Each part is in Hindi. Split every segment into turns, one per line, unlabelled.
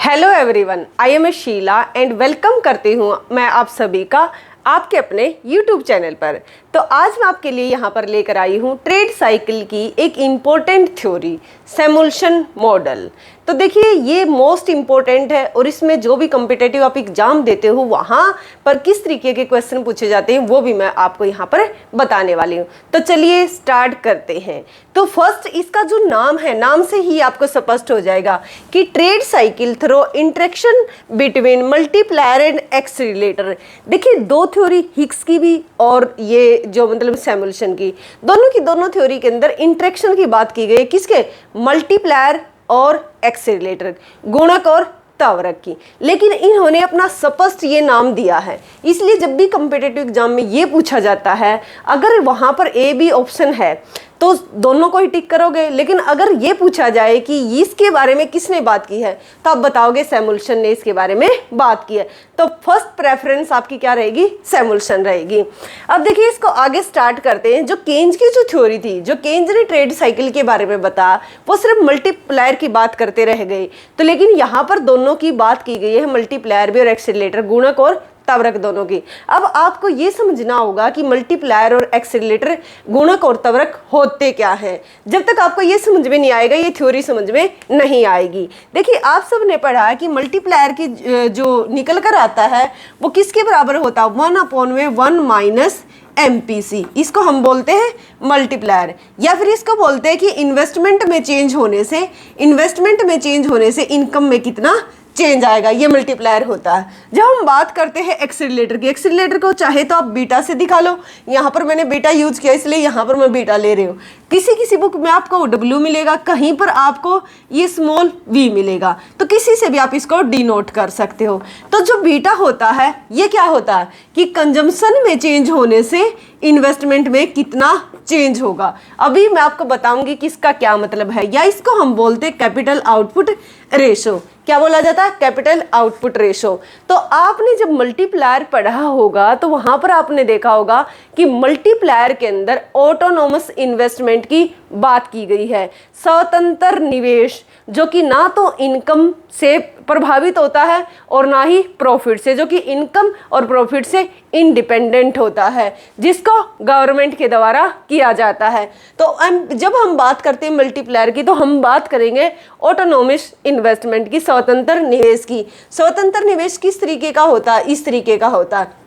Hello everyone, I am Sheela and welcome करती हूँ मैं आप सभी का आपके अपने यूट्यूब चैनल पर। तो आज मैं आपके लिए यहाँ पर लेकर आई हूँ ट्रेड साइकिल की एक इम्पोर्टेंट थ्योरी, सेमुलेशन मॉडल। तो देखिए ये मोस्ट इम्पोर्टेंट है और इसमें जो भी कॉम्पिटिटिव आप एग्जाम देते हो वहाँ पर किस तरीके के क्वेश्चन पूछे जाते हैं वो भी मैं आपको यहाँ पर बताने वाली हूँ। तो चलिए स्टार्ट करते हैं। तो फर्स्ट इसका जो नाम है, नाम से ही आपको स्पष्ट हो जाएगा कि trade cycle through interaction between multiplier and accelerator. देखिए दो थ्योरी, हिग्स की भी और ये जो मतलब सेमुलेशन की, दोनों थ्योरी के अंदर इंटरेक्शन की बात की गई है। किसके? मल्टीप्लायर और एक्सीलरेटर, गुणक और त्वरक की। लेकिन इन्होंने अपना स्पष्ट ये नाम दिया है, इसलिए जब भी कॉम्पिटिटिव एग्जाम में ये पूछा जाता है, अगर वहाँ पर ए बी ऑप्शन है तो दोनों को ही टिक करोगे। लेकिन अगर ये पूछा जाए कि इसके बारे में किसने बात की है तो आप बताओगे सेमुलेशन ने इसके बारे में बात की है। तो फर्स्ट प्रेफरेंस आपकी क्या रहेगी? सेमुलेशन रहेगी। अब देखिए इसको आगे स्टार्ट करते हैं। जो केन्ज की जो थ्योरी थी, जो केन्ज ने ट्रेड साइकिल के बारे में बताया, वो सिर्फ मल्टीप्लायर की बात करते रह गए। तो लेकिन यहाँ पर दोनों की बात की गई है, मल्टीप्लायर भी और एक्सीलरेटर, गुणक और त्वरक दोनों की। अब आपको ये समझना होगा कि मल्टीप्लायर और एक्सीलरेटर, गुणक और त्वरक होते क्या हैं। जब तक आपको ये समझ में नहीं आएगा, ये थ्योरी समझ में नहीं आएगी। देखिए आप सब ने पढ़ा कि मल्टीप्लायर की जो निकल कर आता है वो किसके बराबर होता है? 1/1 माइनस MPC। इसको हम बोलते हैं मल्टीप्लायर, या फिर इसको बोलते हैं कि इन्वेस्टमेंट में चेंज होने से इनकम में कितना चेंज आएगा, ये मल्टीप्लायर होता है। जब हम बात करते हैं एक्सीलरेटर की, एक्सीलरेटर को चाहे तो आप बीटा से दिखा लो। यहाँ पर मैंने बीटा यूज किया इसलिए यहाँ पर मैं बीटा ले रही हूँ। किसी बुक में आपको W मिलेगा, कहीं पर आपको ये स्मॉल v मिलेगा, तो किसी से भी आप इसको डिनोट कर सकते हो। तो जो बीटा होता है ये क्या होता है कि कंजम्पशन में चेंज होने से इन्वेस्टमेंट में कितना चेंज होगा। अभी मैं आपको बताऊंगी कि इसका क्या मतलब है, या इसको हम बोलते हैं कैपिटल आउटपुट रेशो। क्या बोला जाता है? Capital output ratio. तो आपने जब मल्टीप्लायर पढ़ा होगा तो वहां पर आपने देखा होगा कि मल्टीप्लायर के अंदर ऑटोनोमस इन्वेस्टमेंट की बात की गई है, स्वतंत्र निवेश, जो कि ना तो इनकम से प्रभावित होता है और ना ही प्रॉफिट से, जो कि इनकम और प्रॉफिट से इंडिपेंडेंट होता है, जिसको गवर्नमेंट के द्वारा किया जाता है। तो जब हम बात करते हैं मल्टीप्लायर की तो हम बात करेंगे ऑटोनोमस इन्वेस्टमेंट की, स्वतंत्र निवेश की। स्वतंत्र निवेश किस तरीके का होता है? इस तरीके का होता है,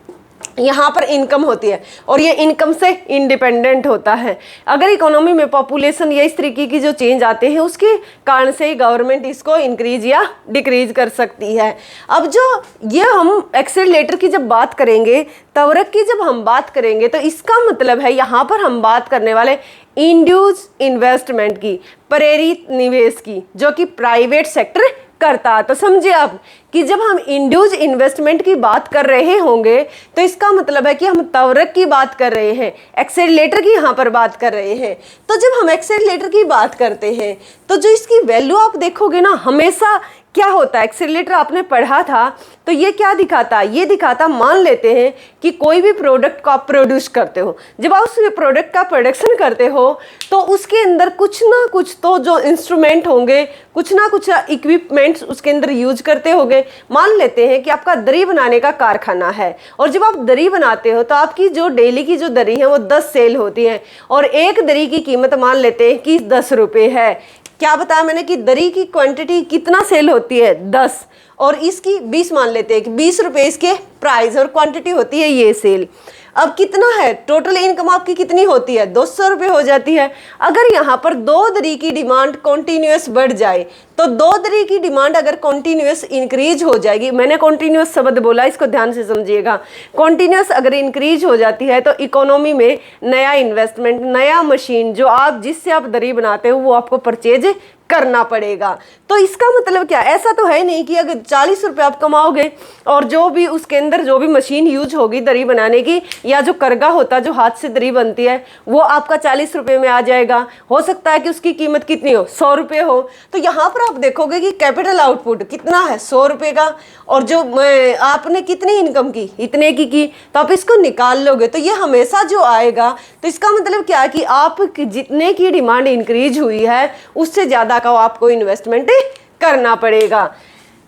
यहाँ पर इनकम होती है और ये इनकम से इंडिपेंडेंट होता है। अगर इकोनॉमी में पॉपुलेशन या इस तरीके की जो चेंज आते हैं उसके कारण से गवर्नमेंट इसको इंक्रीज या डिक्रीज कर सकती है। अब जो ये हम एक्सीलरेटर की जब बात करेंगे, त्वरक की जब हम बात करेंगे, तो इसका मतलब है यहाँ पर हम बात करने वाले इंड्यूस इन्वेस्टमेंट की, प्रेरित निवेश की, जो कि प्राइवेट सेक्टर करता। तो समझिए आप कि जब हम इंड्यूस इन्वेस्टमेंट की बात कर रहे होंगे तो इसका मतलब है कि हम त्वरक की बात कर रहे हैं, एक्सीलरेटर की यहाँ पर बात कर रहे हैं। तो जब हम एक्सीलरेटर की बात करते हैं तो जो इसकी वैल्यू आप देखोगे ना, हमेशा क्या होता है, एक्सीलरेटर आपने पढ़ा था तो ये क्या दिखाता? ये दिखाता, मान लेते हैं कि कोई भी प्रोडक्ट को आप प्रोड्यूस करते हो। जब आप उस प्रोडक्ट का प्रोडक्शन करते हो तो उसके अंदर कुछ ना कुछ तो जो इंस्ट्रूमेंट होंगे, कुछ ना कुछ इक्विपमेंट्स उसके अंदर यूज करते होंगे। मान लेते हैं कि आपका दरी बनाने का कारखाना है और जब आप दरी बनाते हो तो आपकी जो डेली की जो दरी है वो 10 सेल होती है और एक दरी की कीमत मान लेते हैं कि 10 रुपये है। क्या बताया मैंने कि दरी की क्वांटिटी कितना सेल होती है? 10, और इसकी 20 मान लेते हैं कि 20 रुपये इसके प्राइस और क्वांटिटी होती है ये सेल। अब कितना है टोटल इनकम आपकी कितनी होती है? 200 रुपये हो जाती है। अगर यहाँ पर 2 दरी की डिमांड कॉन्टिन्यूस बढ़ जाए तो 2 दरी की डिमांड अगर कॉन्टिन्यूस इंक्रीज हो जाएगी, मैंने कॉन्टिन्यूस शब्द बोला, इसको ध्यान से समझिएगा। कॉन्टिन्यूस अगर इंक्रीज हो जाती है तो इकोनॉमी में नया इन्वेस्टमेंट, नया मशीन जो आप जिससे आप दरी बनाते हो वो आपको परचेज करना पड़ेगा। तो इसका मतलब क्या? ऐसा तो है नहीं कि अगर 40 रुपये आप कमाओगे और जो भी उसके अंदर जो भी मशीन यूज होगी दरी बनाने की, या जो करगा होता जो हाथ से दरी बनती है, वो आपका 40 रुपये में आ जाएगा। हो सकता है कि उसकी कीमत कितनी हो? 100 रुपये हो। तो यहाँ पर आप देखोगे कि कैपिटल आउटपुट कितना है? 100 रुपये का, और जो आपने कितनी इनकम की? इतने की, तो आप इसको निकाल लोगे तो ये हमेशा जो आएगा। तो इसका मतलब क्या कि आप जितने की डिमांड इंक्रीज हुई है उससे ज़्यादा का आपको इन्वेस्टमेंट करना पड़ेगा।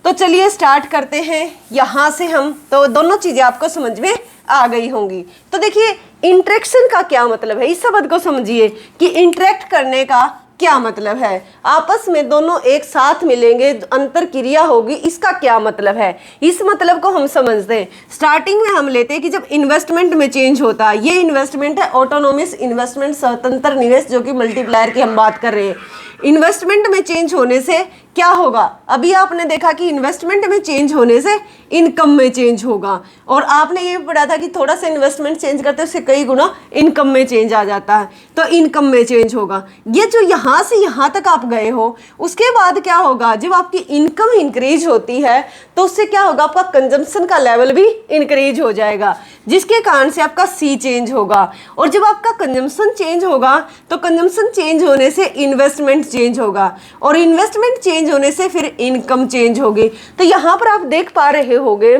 तो चलिए स्टार्ट करते हैं यहाँ से हम, तो दोनों चीज़ें आपको समझ में आ गई होंगी। तो देखिए इंटरेक्शन का क्या मतलब है, इस शब्द को समझिए कि इंटरेक्ट करने का क्या मतलब है। आपस में दोनों एक साथ मिलेंगे, अंतर क्रिया होगी, इसका क्या मतलब है, इस मतलब को हम समझते हैं। स्टार्टिंग में हम लेते हैं कि जब इन्वेस्टमेंट में चेंज होता है, ये इन्वेस्टमेंट है ऑटोनोमस इन्वेस्टमेंट, स्वतंत्र निवेश, जो कि मल्टीप्लायर की हम बात कर रहे हैं। इन्वेस्टमेंट में चेंज होने से क्या होगा, अभी आपने देखा कि इन्वेस्टमेंट में चेंज होने से इनकम में चेंज होगा, और आपने ये भी पढ़ा था कि थोड़ा सा इन्वेस्टमेंट चेंज करते हैं उससे कई गुना इनकम में चेंज आ जाता है, तो इनकम में चेंज होगा। ये जो यहाँ से यहाँ तक आप गए हो, उसके बाद क्या होगा, जब आपकी इनकम इंक्रीज होती है तो उससे क्या होगा, आपका कंजम्पशन का लेवल भी इंक्रीज हो जाएगा, जिसके कारण से आपका सी चेंज होगा। और जब आपका कंजम्पशन चेंज होगा तो कंजम्पशन चेंज होने से इन्वेस्टमेंट चेंज होगा, और इन्वेस्टमेंट चेंज होने से फिर इनकम चेंज होगी। तो यहाँ पर आप देख पा रहे होगे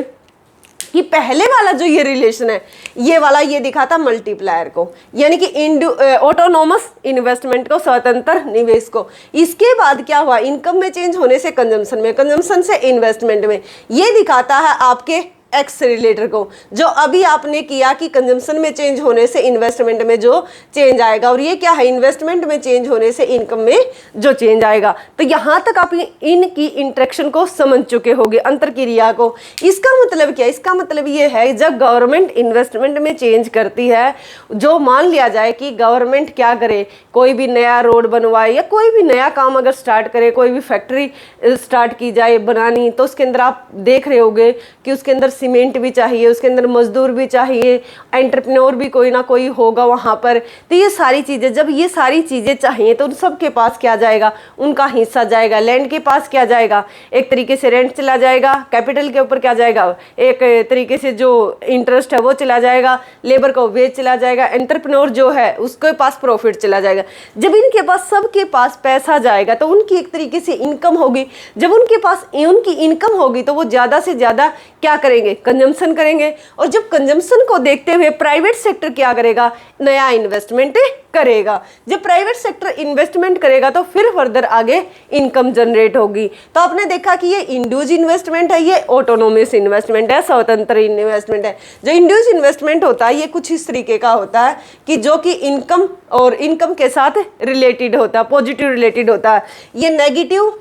कि पहले वाला जो ये रिलेशन है, ये वाला ये दिखा था मल्टीप्लायर को, यानी कि ऑटोनोमस इन्वेस्टमेंट को, स्वतंत्र निवेश को। इसके बाद क्या हुआ, इनकम में चेंज होने से कंजम्पशन में, कंजम्पशन से इन्वेस्टमेंट में। ये दिखाता है आपके एक्सेलरेटर को, जो अभी आपने किया कि कंजम्पशन में चेंज होने से इन्वेस्टमेंट में जो चेंज आएगा, और ये क्या है, इन्वेस्टमेंट में चेंज होने से इनकम में जो चेंज आएगा। तो यहाँ तक आप इनकी इंटरेक्शन को समझ चुके होंगे, अंतर क्रिया को। इसका मतलब क्या है, इसका मतलब ये है जब गवर्नमेंट इन्वेस्टमेंट में चेंज करती है, जो मान लिया जाए कि गवर्नमेंट क्या करे, कोई भी नया रोड बनवाए या कोई भी नया काम अगर स्टार्ट करे, कोई भी फैक्ट्री स्टार्ट की जाए बनानी, तो उसके अंदर आप देख रहे होंगे कि उसके अंदर सीमेंट भी चाहिए, उसके अंदर मजदूर भी चाहिए, एंटरप्रेन्योर भी कोई ना कोई होगा वहाँ पर। तो ये सारी चीज़ें, जब ये सारी चीज़ें चाहिए तो उन सब के पास क्या जाएगा, उनका हिस्सा जाएगा। लैंड के पास क्या जाएगा, एक तरीके से रेंट चला जाएगा, कैपिटल के ऊपर क्या जाएगा, एक तरीके से जो इंटरेस्ट है वो चला जाएगा, लेबर का वेज चला जाएगा, एंटरप्रेन्योर जो है उसके पास प्रॉफिट चला जाएगा। जब इनके पास, सबके पास पैसा जाएगा तो उनकी एक तरीके से इनकम होगी। जब उनके पास उनकी इनकम होगी तो वो ज़्यादा से ज़्यादा क्या करेंगे, कंजम्पशन करेंगे। और जब कंजम्पशन को देखते हुए प्राइवेट सेक्टर क्या करेगा, नया इन्वेस्टमेंट करेगा। जब प्राइवेट सेक्टर इन्वेस्टमेंट करेगा तो फिर फर्दर आगे इनकम जनरेट होगी। तो आपने देखा कि ये इंड्यूज इन्वेस्टमेंट है, ये ऑटोनोमस इन्वेस्टमेंट है, स्वतंत्र इन्वेस्टमेंट है। जो इंड्यूज इन्वेस्टमेंट होता है ये कुछ इस तरीके का होता है कि जो कि इनकम और इनकम के साथ रिलेटेड होता है, पॉजिटिव रिलेटेड होता है। ये नेगेटिव,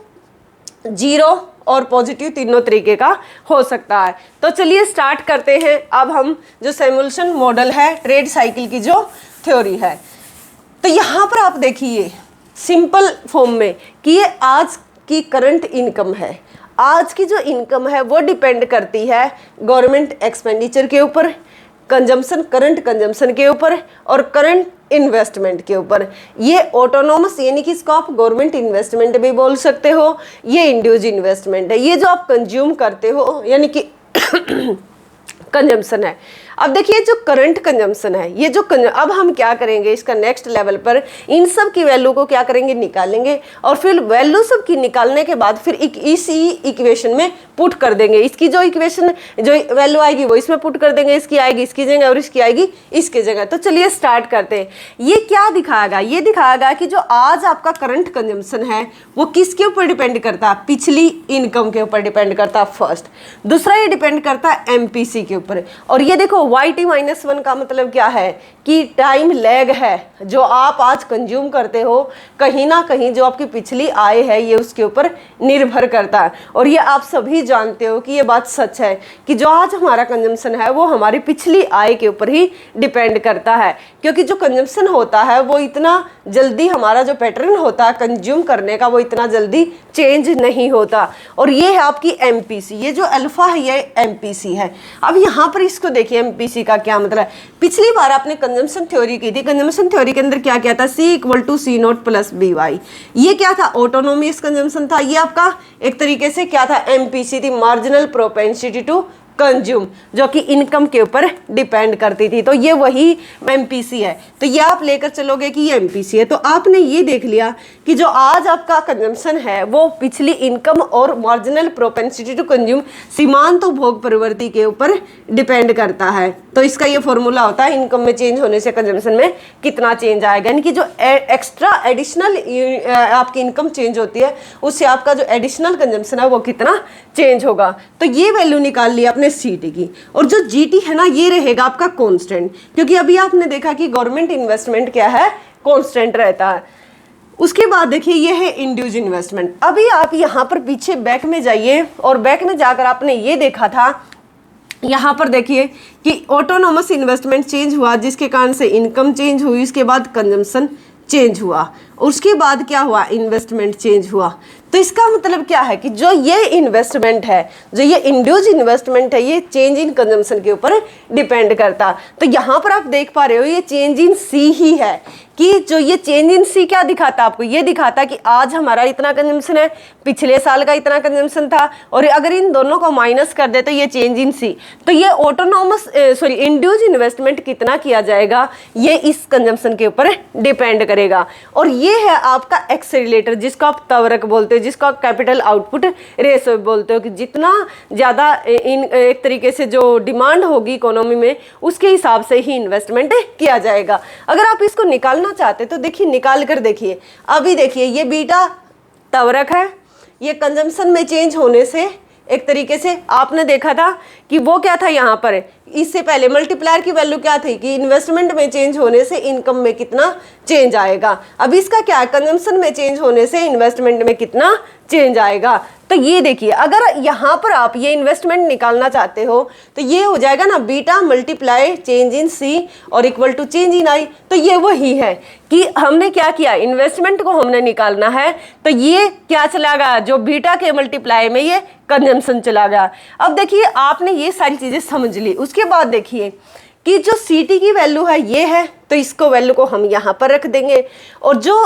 जीरो और पॉजिटिव तीनों तरीके का हो सकता है। तो चलिए स्टार्ट करते हैं। अब हम जो सैमुअल्सन मॉडल है, ट्रेड साइकिल की जो थ्योरी है, तो यहाँ पर आप देखिए सिंपल फॉर्म में कि ये आज की करंट इनकम है। आज की जो इनकम है वो डिपेंड करती है गवर्नमेंट एक्सपेंडिचर के ऊपर, कंजम्पशन, करंट कंजम्पशन के ऊपर और करंट इन्वेस्टमेंट के ऊपर। ये ऑटोनोमस, यानी कि इसको आप गवर्नमेंट इन्वेस्टमेंट भी बोल सकते हो, ये इंड्यूज इन्वेस्टमेंट है। ये जो आप कंज्यूम करते हो यानी कि कंजम्पशन है। अब देखिए जो करंट कंजम्पशन है, ये जो अब हम क्या करेंगे, इसका नेक्स्ट लेवल पर इन सब की वैल्यू को क्या करेंगे, निकालेंगे, और फिर वैल्यू सब की निकालने के बाद फिर इसी इक्वेशन में पुट कर देंगे। इसकी जो इक्वेशन, जो वैल्यू आएगी वो इसमें पुट कर देंगे, इसकी आएगी इसकी जगह और इसकी आएगी इसकी जगह। तो चलिए स्टार्ट करते हैं। ये क्या दिखाएगा, ये दिखाएगा कि जो आज आपका करंट कंजम्पशन है वो किसके ऊपर डिपेंड करता है, पिछली इनकम के ऊपर डिपेंड करता है फर्स्ट। दूसरा ये डिपेंड करता है एमपीसी के ऊपर। और ये देखो YT-1 का मतलब क्या है कि टाइम लैग है, जो आप आज कंज्यूम करते हो कहीं ना कहीं जो आपकी पिछली आय है ये उसके ऊपर निर्भर करता है। और ये आप सभी जानते हो कि ये बात सच है कि जो आज हमारा कंजम्पशन है वो हमारी पिछली आय के ऊपर ही डिपेंड करता है, क्योंकि जो कंजम्पशन होता है वो इतना जल्दी, हमारा जो पैटर्न होता है कंज्यूम करने का वो इतना जल्दी चेंज नहीं होता। और ये है आपकी एमपीसी, ये जो अल्फा है ये एमपीसी है। अब यहाँ पर इसको देखिए एमपीसी का क्या मतलब है। पिछली बार आपने कंजम्पशन थ्योरी की थी, कंजम्पशन थ्योरी के अंदर क्या क्या था, C = C0 + BY। ये क्या था, ऑटोनोमस कंजम्पशन था। ये आपका एक तरीके से क्या था, एमपीसी थी, मार्जिनल प्रोपेंसिटी टू कंज्यूम, जो कि इनकम के ऊपर डिपेंड करती थी। तो ये वही एमपीसी है। तो ये आप लेकर चलोगे कि ये एमपीसी है। तो आपने ये देख लिया कि जो आज आपका कंजम्पशन है वो पिछली इनकम और मार्जिनल प्रोपेंसिटी टू कंज्यूम, सीमांत उपभोग प्रवृत्ति के ऊपर डिपेंड करता है। तो इसका ये फॉर्मूला होता है इनकम में चेंज होने से कंजम्पशन में कितना चेंज आएगा, यानी कि जो एक्स्ट्रा एडिशनल आपकी इनकम चेंज होती है उससे आपका जो एडिशनल कंजम्पशन है वो कितना चेंज होगा। तो ये वैल्यू निकाल लिया आपने सीटी की। और जो जीटी है ना ये रहेगा आपका कांस्टेंट, क्योंकि अभी आपने देखा कि गवर्नमेंट इन्वेस्टमेंट क्या है, कांस्टेंट रहता है। उसके बाद देखिए ये है इंड्यूस इन्वेस्टमेंट। अभी आप यहाँ पर पीछे बैक में जाइए और बैक में जाकर आपने ये देखा था, यहाँ पर देखिए कि ऑटोनोमस इन्वेस्टमेंट चेंज हुआ जिसके कारण से इनकम चेंज हुई, उसके बाद कंजम्पशन चेंज हुआ, उसके बाद क्या हुआ, इन्वेस्टमेंट चेंज हुआ। तो इसका मतलब क्या है कि जो ये इन्वेस्टमेंट है, जो ये इंड्यूस इन्वेस्टमेंट है, ये चेंज इन कंजम्पशन के ऊपर डिपेंड करता। तो यहाँ पर आप देख पा रहे हो ये चेंज इन सी ही है, कि जो ये चेंज इन सी क्या दिखाता आपको, ये दिखाता कि आज हमारा इतना कंजम्पशन है, पिछले साल का इतना कंजम्पशन था, और अगर इन दोनों को माइनस कर दे तो ये चेंज इन सी। तो ये इंड्यूस इन्वेस्टमेंट कितना किया जाएगा ये इस कंजम्पशन के ऊपर डिपेंड करेगा। और ये है आपका एक्सेलरेटर, जिसको आप तवरक बोलते हो, जिसको आप कैपिटल आउटपुट रेशो बोलते हो, कि जितना ज़्यादा एक तरीके से जो डिमांड होगी इकोनॉमी में उसके हिसाब से ही इन्वेस्टमेंट किया जाएगा। अगर आप इसको निकालना चाहते तो देखिए, निकाल कर देखिए। अभी देखिए ये बीटा तवरक है, ये कंजम्पशन में चेंज होने से एक तरीके से आपने देखा था कि वो क्या था, यहाँ पर इससे पहले मल्टीप्लायर की वैल्यू क्या थी कि इन्वेस्टमेंट में चेंज होने से इनकम में कितना चेंज आएगा। अब इसका क्या है, कंजम्पशन में चेंज होने से इन्वेस्टमेंट में कितना चेंज आएगा। तो ये देखिए, अगर यहाँ पर आप ये इन्वेस्टमेंट निकालना चाहते हो तो ये हो जाएगा ना बीटा मल्टीप्लाई चेंज इन सी और इक्वल टू चेंज इन आई। तो ये वही है कि हमने क्या किया, इन्वेस्टमेंट को हमने निकालना है, तो ये क्या चला गया, जो बीटा के मल्टीप्लाई में ये कंजम्पशन चला गया। अब देखिए आपने ये सारी चीज़ें समझ ली। उसके बाद देखिए कि जो सीटी की वैल्यू है ये है, तो इसको वैल्यू को हम यहाँ पर रख देंगे, और जो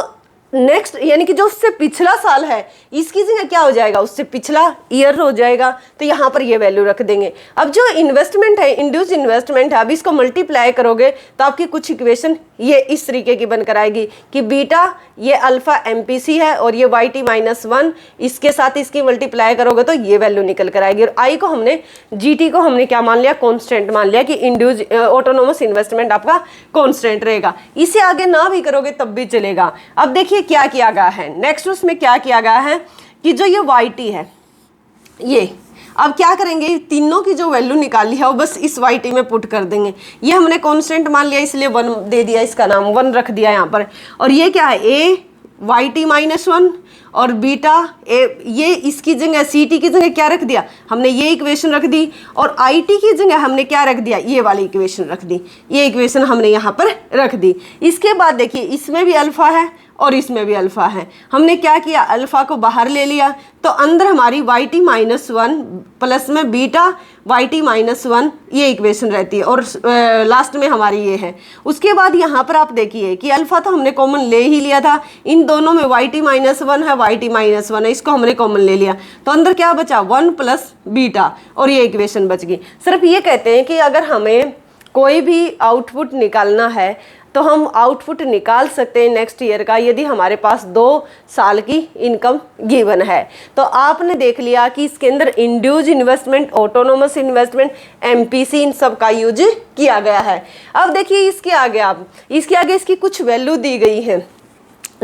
नेक्स्ट यानी कि जो उससे पिछला साल है इसकी जगह क्या हो जाएगा, उससे पिछला ईयर हो जाएगा, तो यहाँ पर ये वैल्यू रख देंगे। अब जो इन्वेस्टमेंट है, इंड्यूस इन्वेस्टमेंट है, अब इसको मल्टीप्लाई करोगे तो आपकी कुछ इक्वेशन ये इस तरीके की बनकर आएगी कि बीटा ये अल्फा एमपीसी है और ये वाई टी -1, इसके साथ इसकी मल्टीप्लाई करोगे तो ये वैल्यू निकल कर आएगी। और आई को हमने, जी टी को हमने क्या मान लिया, कॉन्स्टेंट मान लिया कि इंड्यूस ऑटोनोमस इन्वेस्टमेंट आपका कॉन्स्टेंट रहेगा। इसे आगे ना भी करोगे तब भी चलेगा। अब देखिए क्या किया गया है, नेक्स्ट उसमें क्या किया गया है कि जो ये वाई टी है, ये अब क्या करेंगे, तीनों की जो वैल्यू निकाली है वो बस इस वाई टी में पुट कर देंगे। ये हमने कांस्टेंट मान लिया इसलिए 1 दे दिया, इसका नाम 1 रख दिया यहाँ पर। और ये क्या है, ए वाई टी -1 और बीटा ए, ये इसकी जगह सी टी की जगह क्या रख दिया हमने, ये इक्वेशन रख दी, और आई टी की जगह हमने क्या रख दिया, ये वाली इक्वेशन रख दी, ये इक्वेशन हमने यहाँ पर रख दी। इसके बाद देखिए इसमें भी अल्फा है और इसमें भी अल्फा है, हमने क्या किया, अल्फा को बाहर ले लिया, तो अंदर हमारी वाई टी -1 प्लस में बीटा वाई टी -1 ये इक्वेशन रहती है, और लास्ट में हमारी ये है। उसके बाद यहाँ पर आप देखिए कि अल्फा तो हमने कॉमन ले ही लिया था, इन दोनों में वाई टी -1 है, वाई टी -1 है, इसको हमने कॉमन ले लिया, तो अंदर क्या बचा 1 प्लस बीटा, और ये इक्वेशन बच गई। सिर्फ ये कहते हैं कि अगर हमें कोई भी आउटपुट निकालना है तो हम आउटपुट निकाल सकते हैं नेक्स्ट ईयर का यदि हमारे पास 2 साल की इनकम गिवन है। तो आपने देख लिया कि इसके अंदर induce investment, autonomous investment, MPC, इन सब का यूज किया गया है। अब देखिए इसके आगे इसकी कुछ वैल्यू दी गई है।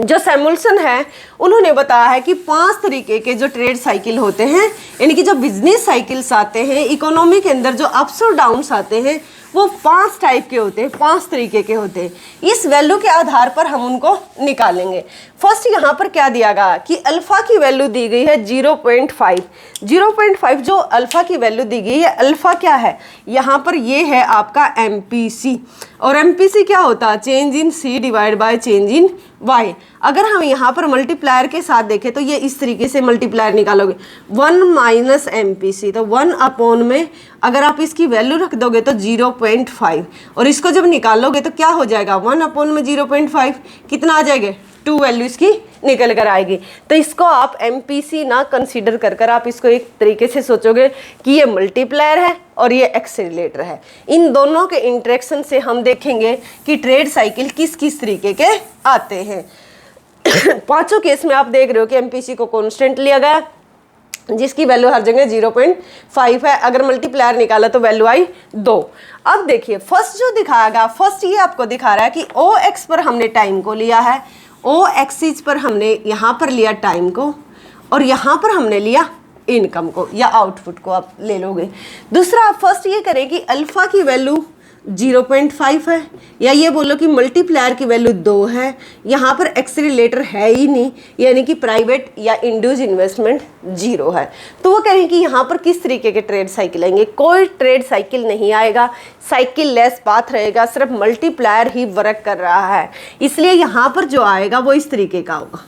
जो सैमुअल्सन है उन्होंने बताया है कि 5 तरीके के जो ट्रेड साइकिल होते हैं, यानी कि जो बिजनेस साइकिल्स आते हैं इकोनॉमी के अंदर, जो अप्स और डाउन्स आते हैं, वो 5 टाइप के होते हैं, 5 तरीके के होते हैं। इस वैल्यू के आधार पर हम उनको निकालेंगे। फर्स्ट यहाँ पर क्या दिया गया कि अल्फा की वैल्यू दी गई है 0.5। 0.5 जो अल्फा की वैल्यू दी गई है, अल्फा क्या है यहाँ पर, ये है आपका एमपीसी, और एमपीसी क्या होता है, change in C divide by change in Y. अगर हम यहाँ पर मल्टीप्लायर के साथ देखें तो ये इस तरीके से मल्टीप्लायर निकालोगे, 1 माइनस एमपीसी, तो 1 अपॉन में अगर आप इसकी वैल्यू रख दोगे तो 0.5, और इसको जब निकालोगे तो क्या हो जाएगा, 1 अपॉन में 0.5 कितना आ जाएगा, 2 वैल्यू इसकी निकल कर आएगी। तो इसको आप MPC ना कंसीडर कर आप इसको एक तरीके से सोचोगे कि ये मल्टीप्लायर है और ये एक्सेलरेटर है। इन दोनों के इंटरेक्शन से हम देखेंगे कि ट्रेड साइकिल किस किस तरीके के आते हैं। पांचों केस में आप देख रहे हो कि MPC को कांस्टेंट लिया गया, जिसकी वैल्यू हर जगह 0.5 है। अगर मल्टीप्लायर निकाला तो वैल्यू आई 2। अब देखिए फर्स्ट जो दिखाएगा, फर्स्ट ये आपको दिखा रहा है कि OX पर हमने टाइम को लिया है, O एक्सिस पर हमने यहाँ पर लिया टाइम को, और यहाँ पर हमने लिया इनकम को या आउटपुट को आप ले लोगे। दूसरा आप फर्स्ट ये करें कि अल्फा की वैल्यू 0.5 है, या ये बोलो कि मल्टीप्लायर की वैल्यू 2 है, यहाँ पर एक्सेलरेटर है ही नहीं, यानी कि प्राइवेट या इंड्यूस इन्वेस्टमेंट 0 है। तो वो कहें कि यहाँ पर किस तरीके के ट्रेड साइकिल आएंगे, कोई ट्रेड साइकिल नहीं आएगा, साइकिल लेस पाथ रहेगा, सिर्फ मल्टीप्लायर ही वर्क कर रहा है, इसलिए यहाँ पर जो आएगा वो इस तरीके का होगा।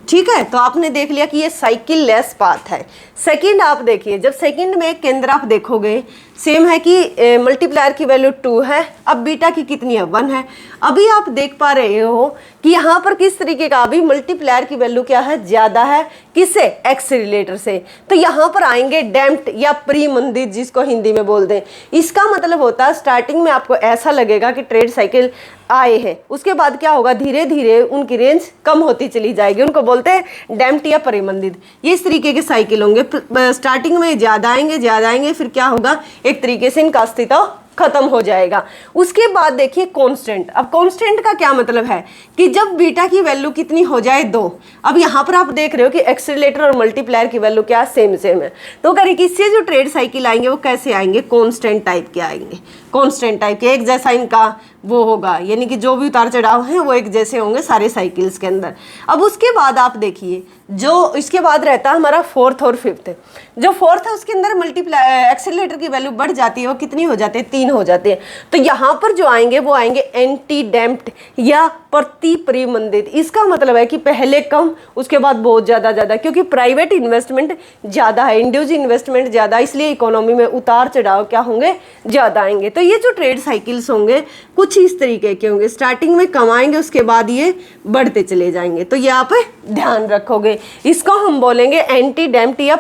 ठीक है, तो आपने देख लिया कि ये साइकिल लेस पाथ है। सेकंड आप देखिए, जब सेकंड में केंद्र आप देखोगे सेम है कि मल्टीप्लायर की वैल्यू 2 है, अब बीटा की कितनी है 1 है। अभी आप देख पा रहे हो कि यहाँ पर किस तरीके का, अभी मल्टीप्लायर की वैल्यू क्या है, ज़्यादा है, किससे, एक्सेलरेटर से। तो यहाँ पर आएंगे डैम्प्ड या प्री मंदित, जिसको हिंदी में बोल दें। इसका मतलब होता है स्टार्टिंग में आपको ऐसा लगेगा कि ट्रेड साइकिल आए हैं, उसके बाद क्या होगा, धीरे धीरे उनकी रेंज कम होती चली जाएगी, उनको बोलते हैं डैम्प्ड या परिमंदित। ये इस तरीके के साइकिल होंगे, स्टार्टिंग में ज़्यादा आएंगे, फिर क्या होगा, एक तरीके से इनका अस्तित्व खत्म हो जाएगा। उसके बाद देखिए कांस्टेंट। अब कांस्टेंट का क्या मतलब है कि जब बीटा की वैल्यू कितनी हो जाए 2। अब यहाँ पर आप देख रहे हो कि एक्सेलरेटर और मल्टीप्लायर की वैल्यू क्या सेम है। तो करें कि इससे जो ट्रेड साइकिल आएंगे वो कैसे आएंगे, कांस्टेंट टाइप के आएंगे, कांस्टेंट टाइप के, एक जैसा इनका वो होगा, यानी कि जो भी उतार चढ़ाव हैं वो एक जैसे होंगे सारे साइकिल्स के अंदर। अब उसके बाद आप देखिए जो इसके बाद रहता है हमारा फोर्थ और फिफ्थ। जो फोर्थ है उसके अंदर मल्टीप्लाई एक्सेलरेटर की वैल्यू बढ़ जाती है, वो कितनी हो जाती है, 3 हो जाती है। तो यहाँ पर जो आएंगे वो आएंगे एंटी डैम्प्ड या प्रति परिमंदित। इसका मतलब है कि पहले कम, उसके बाद बहुत ज़्यादा, क्योंकि प्राइवेट इन्वेस्टमेंट ज़्यादा है, इंड्यूस इन्वेस्टमेंट ज़्यादा, इसलिए इकोनॉमी में उतार चढ़ाव क्या होंगे, ज़्यादा आएंगे। तो ये जो ट्रेड साइकिल्स होंगे कुछ इस तरीके के होंगे, स्टार्टिंग में कम आएंगे, उसके बाद ये बढ़ते चले जाएंगे। तो ये आप ध्यान रखोगे, इसको हम बोलेंगे एंटी डैम्प्ड या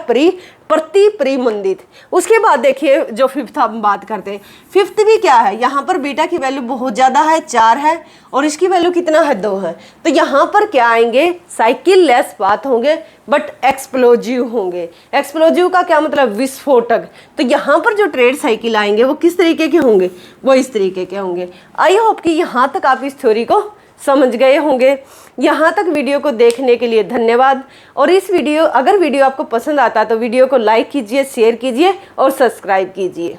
प्रति परिमंदित। उसके बाद देखिए जो फिफ्थ हम बात करते हैं, फिफ्थ भी क्या है, यहाँ पर बीटा की वैल्यू बहुत ज़्यादा है, 4 है, और इसकी वैल्यू कितना है, 2 है। तो यहाँ पर क्या आएंगे, साइकिल लेस पाथ होंगे बट एक्सप्लोजिव होंगे। एक्सप्लोजिव का क्या मतलब, विस्फोटक। तो यहाँ पर जो ट्रेड साइकिल आएंगे वो किस तरीके के होंगे, वो इस तरीके के होंगे। आई होप कि यहाँ तक आप इस थ्योरी को समझ गए होंगे। यहाँ तक वीडियो को देखने के लिए धन्यवाद। और अगर वीडियो आपको पसंद आता है तो वीडियो को लाइक कीजिए, शेयर कीजिए और सब्सक्राइब कीजिए।